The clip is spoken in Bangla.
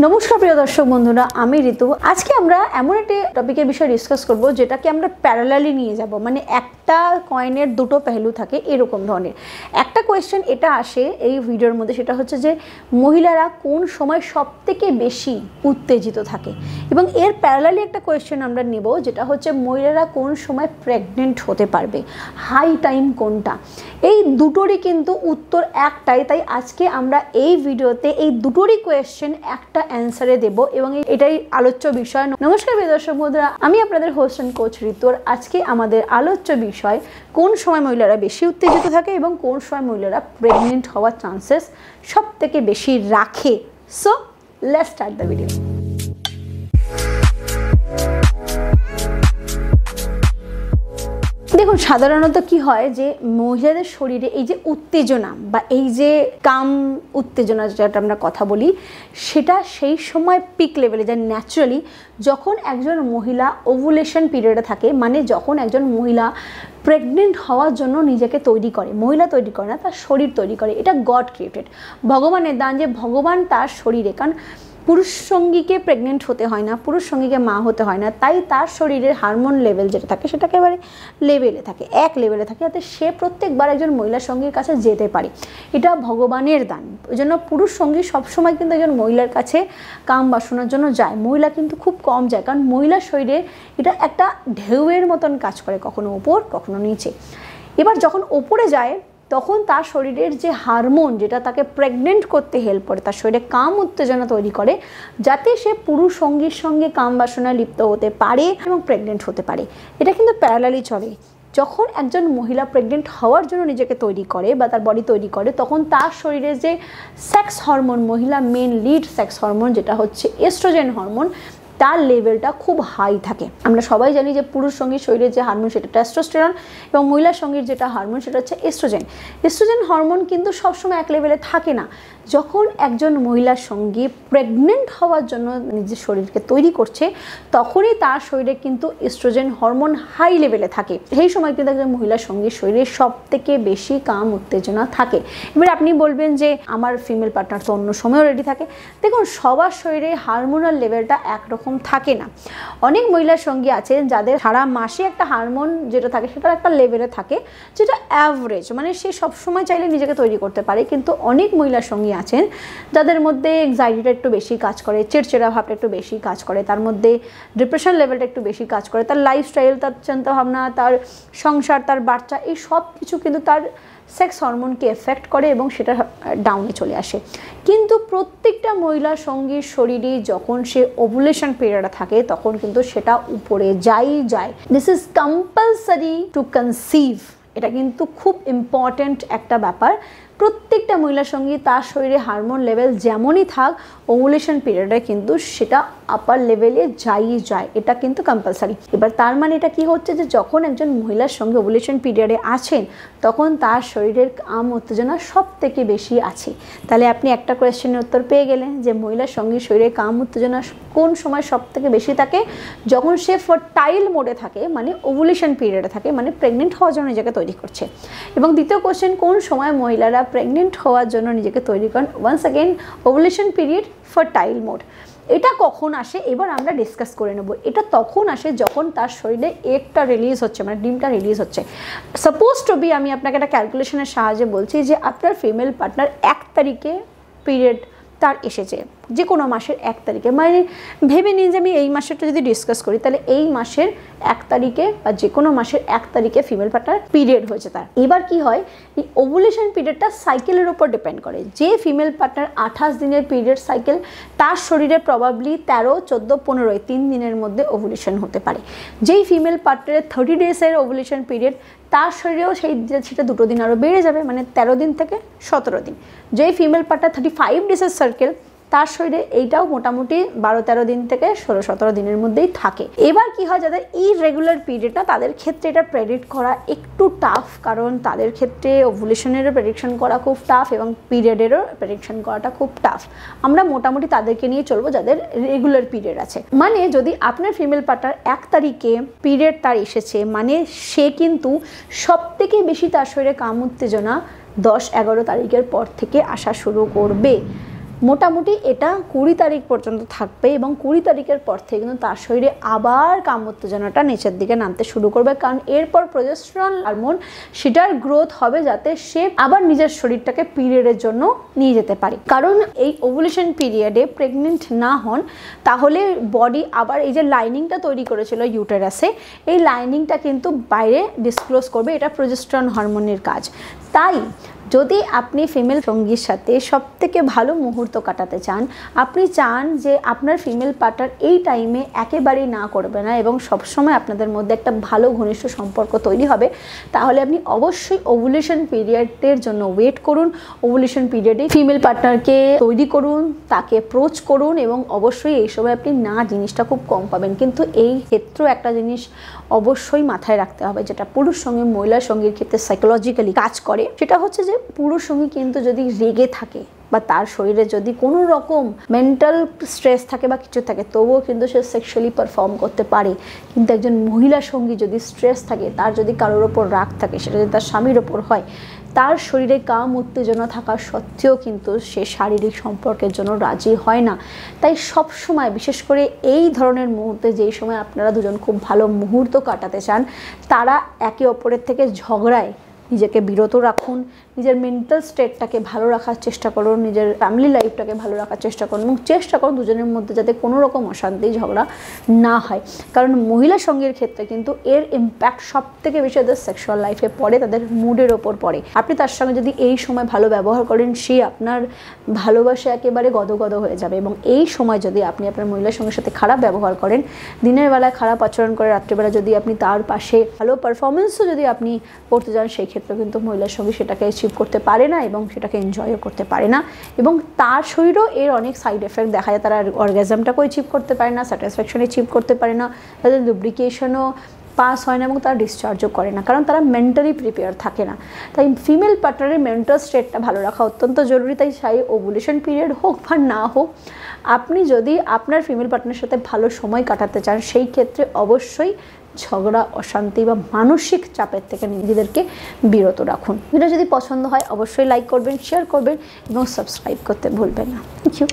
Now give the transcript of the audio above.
নমস্কার প্রিয় দর্শক বন্ধুরা, আমি ঋতু। আজকে আমরা এমন একটি টপিকের বিষয়ে ডিসকাস করব যেটাকে আমরা প্যারালালি নিয়ে যাব, মানে একটা কয়েনের দুটো পেহলু থাকে এরকম ধরনের একটা কোয়েশ্চেন এটা আসে এই ভিডিওর মধ্যে। সেটা হচ্ছে যে মহিলারা কোন সময় সবথেকে বেশি উত্তেজিত থাকে, এবং এর প্যারালালি একটা কোয়েশ্চেন আমরা নেব যেটা হচ্ছে মহিলারা কোন সময় প্রেগনেন্ট হতে পারবে, হাই টাইম কোনটা। এই দুটোরই কিন্তু উত্তর একটাই, তাই আজকে আমরা এই ভিডিওতে এই দুটোরই কোয়েশ্চেন একটা অ্যান্সারে দেব এবং এটাই আলোচ্য বিষয়। নমস্কার প্রিয় দর্শক বন্ধুরা, আমি আপনাদের হোস্ট এন্ড কোচ ঋতু। আজকে আমাদের আলোচ্য বিষয় কোন সময় মহিলারা বেশি উত্তেজিত থাকে এবং কোন সময় মহিলারা প্রেগনেন্ট হওয়ার চান্সেস সব থেকে বেশি রাখে। So let's start the video. দেখুন, সাধারণত কি হয় যে মহিলাদের শরীরে এই যে উত্তেজনা বা এই যে কাম উত্তেজনা যেটা আমরা কথা বলি, সেটা সেই সময় পিক লেভেলে যায় ন্যাচারালি যখন একজন মহিলা ওভুলেশন পিরিয়ডে থাকে, মানে যখন একজন মহিলা প্রেগনেন্ট হওয়ার জন্য নিজেকে তৈরি করে। মহিলা তৈরি করে না, তার শরীর তৈরি করে। এটা গড ক্রিয়েটেড, ভগবানের দান, যে ভগবান তার শরীরে, কারণ পুরুষ সঙ্গীকে প্রেগনেন্ট হতে হয় না, পুরুষ সঙ্গীকে মা হতে হয় না, তাই তার শরীরের হারমোন লেভেল যেটা থাকে সেটা একেবারে লেভেলে থাকে, এক লেভেলে থাকে, যাতে সে প্রত্যেকবার একজন মহিলা সঙ্গীর কাছে যেতে পারে। এটা ভগবানের দান। ওই জন্য পুরুষ সঙ্গী সবসময় কিন্তু একজন মহিলার কাছে কাম বাসনার জন্য যায়, মহিলা কিন্তু খুব কম যায়, কারণ মহিলার শরীরে এটা একটা ঢেউয়ের মতন কাজ করে, কখনো ওপর কখনো নিচে। এবার যখন ওপরে যায় তখন তার শরীরের যে হারমোন যেটা তাকে প্রেগনেন্ট করতে হেল্প করে, তার শরীরে কাম উত্তেজনা তৈরি করে, যাতে সে পুরুষ সঙ্গীর সঙ্গে কাম বাসনায় লিপ্ত হতে পারে এবং প্রেগনেন্ট হতে পারে। এটা কিন্তু প্যারালালি চলে। যখন একজন মহিলা প্রেগনেন্ট হওয়ার জন্য নিজেকে তৈরি করে বা তার বডি তৈরি করে, তখন তার শরীরে যে সেক্স হরমোন, মহিলা মেন লিড সেক্স হরমোন যেটা হচ্ছে এস্ট্রোজেন হরমোন, তার লেভেলটা খুব হাই থাকে। আমরা সবাই জানি যে পুরুষ সঙ্গীর শরীরের যে হারমোন সেটা টেস্টোস্টেরন, এবং মহিলা সঙ্গীর যেটা হারমোন সেটা হচ্ছে এস্ট্রোজেন। এস্ট্রোজেন হরমোন কিন্তু সবসময় এক লেভেলে থাকে না। যখন একজন মহিলার সঙ্গী প্রেগনেন্ট হওয়ার জন্য নিজের শরীরকে তৈরি করছে, তখনই তার শরীরে কিন্তু এস্ট্রোজেন হরমোন হাই লেভেলে থাকে। সেই সময় কিন্তু একজন মহিলার সঙ্গীর শরীরে সব থেকে বেশি কাম উত্তেজনা থাকে। এবার আপনি বলবেন যে আমার ফিমেল পার্টনার তো অন্য সময়ও রেডি থাকে। দেখুন, সবার শরীরে হারমোনাল লেভেলটা একরকম থাকে না। অনেক মহিলার সঙ্গী আছেন যাদের সারা মাসে একটা হারমোন যেটা থাকে সেটা একটা লেভেলে থাকে, যেটা অ্যাভারেজ, মানে সে সবসময় চাইলে নিজেকে তৈরি করতে পারে। কিন্তু অনেক মহিলার সঙ্গী আছেন যাদের মধ্যে এক্সাইটিটা একটু বেশি কাজ করে, চিড়চিড়া ভাবটা একটু বেশি কাজ করে, তার মধ্যে ডিপ্রেশন লেভেলটা একটু বেশি কাজ করে, তার লাইফস্টাইল, তার চিন্তাভাবনা, তার সংসার, তার বাচ্চা, এই সব কিছু কিন্তু তার সেক্স হরমোনকে এফেক্ট করে এবং সেটা ডাউনে চলে আসে। কিন্তু প্রত্যেকটা মহিলার সঙ্গীর শরীরে যখন সে ওভুলেশন পিরিয়ডে থাকে তখন কিন্তু সেটা উপরে যায়। This is compulsory two conceive. এটা কিন্তু খুব ইম্পর্ট্যান্ট একটা ব্যাপার। প্রত্যেকটা মহিলার সঙ্গে তার শরীরে হারমোন লেভেল যেমনই থাক, ওভুলেশন পিরিয়ডে কিন্তু সেটা আপার লেভেলে যায়, এটা কিন্তু কম্পালসারি। এবার তার মানে এটা কি হচ্ছে যে যখন একজন মহিলার সঙ্গে ওভুলেশন পিরিয়ডে আছেন তখন তার শরীরের কাম উত্তেজনা সব থেকে বেশি আছে। তাহলে আপনি একটা কোয়েশ্চেনের উত্তর পেয়ে গেলেন যে মহিলার সঙ্গে শরীরে কাম উত্তেজনা কোন সময় সব থেকে বেশি থাকে, যখন সে ফার্টাইল মোডে থাকে, মানে ওভুলেশন পিরিয়ডে থাকে, মানে প্রেগনেন্ট হওয়ার জন্য নিজেকে তৈরি করছে। এবং দ্বিতীয় কোয়েশ্চেন, কোন সময় মহিলারা প্রেগনেন্ট হওয়ার জন্য নিজেকে তৈরি করেন। Once again ovulation period, fertile mode. এটা কখন আসে এবার আমরা ডিসকাস করে নেব। এটা তখন আসে যখন তার শরীরে এগটা রিলিজ হচ্ছে, মানে ডিমটা রিলিজ হচ্ছে। সাপোজ টু বি, আমি আপনাকে একটা ক্যালকুলেশনের সাহায্যে বলছি যে আপনার ফিমেল পার্টনার 1 তারিখে পিরিয়ড তার এসেছে, যে কোনো মাসের 1 তারিখে, মানে ভেবে নিন যে আমি এই মাসেরটা যদি ডিসকাস করি, তাহলে এই মাসের 1 তারিখে বা যে কোনো মাসের 1 তারিখে ফিমেল পার্টনার পিরিয়ড হয়েছে তার। এবার কি হয়, এই ওভুলেশন পিরিয়ডটা সাইকেলের উপর ডিপেন্ড করে। যে ফিমেল পার্টনার 28 দিনের পিরিয়ড সাইকেল, তার শরীরে প্রবাবলি 13, 14, 15 এই 3 দিনের মধ্যে ওভুলেশন হতে পারে। যেই ফিমেল পার্টনারের 30 ডেজের ওভুলেশন পিরিয়ড, তার শরীরেও সেটা 2 দিন আরও বেড়ে যাবে, মানে 13 দিন থেকে 17 দিন। যেই ফিমেল পার্টনার 35 ডেজের সার্কেল, তার শরীরে এইটাও মোটামুটি 12-13 দিন থেকে 16-17 দিনের মধ্যেই থাকে। এবার কি হয়, যাদের ইরেগুলার পিরিয়ডটা, তাদের ক্ষেত্রে এটা প্রেডিক্ট করা একটু টাফ, কারণ তাদের ক্ষেত্রে ওভুলেশনেরও প্রেডিকশন করা খুব টাফ এবং পিরিয়ডেরও প্রেডিকশন করাটা খুব টাফ। আমরা মোটামুটি তাদেরকে নিয়ে চলবো যাদের রেগুলার পিরিয়ড আছে। মানে যদি আপনার ফিমেল পার্টনার 1 তারিখে পিরিয়ড তার এসেছে, মানে সে কিন্তু সব থেকে বেশি তার শরীরে কাম উত্তেজনা 10-11 তারিখের পর থেকে আসা শুরু করবে। মোটামুটি এটা 20 তারিখ পর্যন্ত থাকবে এবং 20 তারিখের পর থেকে কিন্তু তার শরীরে আবার কাম উত্তেজনাটা নিচের দিকে নামতে শুরু করবে, কারণ এরপর প্রজেস্টেরন হরমোন সেটার গ্রোথ হবে যাতে সে আবার নিজের শরীরটাকে পিরিয়ডের জন্য নিয়ে যেতে পারে। কারণ এই ওভুলেশন পিরিয়ডে প্রেগনেন্ট না হন তাহলে বডি আবার এই যে লাইনিংটা তৈরি করেছিল ইউটেরাসে, এই লাইনিংটা কিন্তু বাইরে ডিসক্লোজ করবে, এটা প্রজেস্টেরন হরমোনের কাজ। তাই যদি আপনি ফিমেল সঙ্গীর সাথে সবথেকে ভালো মুহূর্ত কাটাতে চান, আপনি চান যে আপনার ফিমেল পার্টনার এই টাইমে একেবারেই না করবে না এবং সবসময় আপনাদের মধ্যে একটা ভালো ঘনিষ্ঠ সম্পর্ক তৈরি হবে, তাহলে আপনি অবশ্যই ওভুলেশন পিরিয়ডের জন্য ওয়েট করুন। ওভুলেশন পিরিয়ডে ফিমেল পার্টনারকে তৈরি করুন, তাকে অ্যাপ্রোচ করুন এবং অবশ্যই এই সময় আপনি না জিনিসটা খুব কম পাবেন। কিন্তু এই ক্ষেত্রেও একটা জিনিস অবশ্যই মাথায় রাখতে হবে, যেটা পুরুষ সঙ্গী মহিলা সঙ্গীর ক্ষেত্রে সাইকোলজিক্যালি কাজ করে, সেটা হচ্ছে যে পুরুষ সঙ্গী কিন্তু যদি রেগে থাকে বা তার শরীরে যদি কোনো রকম মেন্টাল স্ট্রেস থাকে বা কিছু থাকে, তবুও কিন্তু সে সেক্সুয়ালি পারফর্ম করতে পারে। কিন্তু একজন মহিলা সঙ্গী যদি স্ট্রেস থাকে, তার যদি কারোর ওপর রাগ থাকে, সেটা যদি তার স্বামীর ওপর হয়, তার শরীরে কাম উত্তেজনা থাকা সত্ত্বেও কিন্তু সে শারীরিক সম্পর্কের জন্য রাজি হয় না। তাই সব সময়, বিশেষ করে এই ধরনের মুহূর্তে, যেই সময় আপনারা দুজন খুব ভালো মুহূর্ত কাটাতে চান, তারা একে অপরের থেকে ঝগড়ায় নিজেকে বিরত রাখুন, নিজের মেন্টাল স্টেটটাকে ভালো রাখার চেষ্টা করুন, নিজের ফ্যামিলি লাইফটাকে ভালো রাখার চেষ্টা করুন এবং চেষ্টা করুন দুজনের মধ্যে যাতে কোনো রকম অশান্তি ঝগড়া না হয়। কারণ মহিলা সঙ্গীর ক্ষেত্রে কিন্তু এর ইম্প্যাক্ট সব থেকে বেশি তাদের সেক্সুয়াল লাইফে পড়ে, তাদের মুডের ওপর পড়ে। আপনি তার সঙ্গে যদি এই সময় ভালো ব্যবহার করেন, সে আপনার ভালোবাসা একেবারে গদগদ হয়ে যাবে। এবং এই সময় যদি আপনি আপনার মহিলার সঙ্গীর সাথে খারাপ ব্যবহার করেন, দিনের বেলায় খারাপ আচরণ করে, রাত্রিবেলা যদি আপনি তার পাশে ভালো পারফরমেন্সও যদি আপনি করতে যান, সেই ক্ষেত্রে কিন্তু মহিলার সঙ্গী সেটাকে অ্যাচিভ করতে পারে না এবং সেটাকে এনজয়ও করতে পারে না এবং তার শরীরেও এর অনেক সাইড এফেক্ট দেখা যায়। তারা অর্গাজমটাকেও অ্যাচিভ করতে পারে না, স্যাটিসফ্যাকশন অ্যাচিভ করতে পারে না, তাদের লুব্রিকেশনও পাস হয় না এবং তারা ডিসচার্জও করে না, কারণ তারা মেন্টালি প্রিপেয়ার থাকে না। তাই ফিমেল পার্টনারের মেন্টাল স্টেটটা ভালো রাখা অত্যন্ত জরুরি। তাই সেই ওভুলেশন পিরিয়ড হোক বা না হোক, আপনি যদি আপনার ফিমেল পার্টনারের সাথে ভালো সময় কাটাতে চান, সেই ক্ষেত্রে অবশ্যই ঝগড়া, অশান্তি বা মানসিক চাপের থেকে নিজেদেরকে বিরত রাখুন। ভিডিও যদি পছন্দ হয় অবশ্যই লাইক করবেন, শেয়ার করবেন এবং সাবস্ক্রাইব করতে ভুলবেন না। Thank you.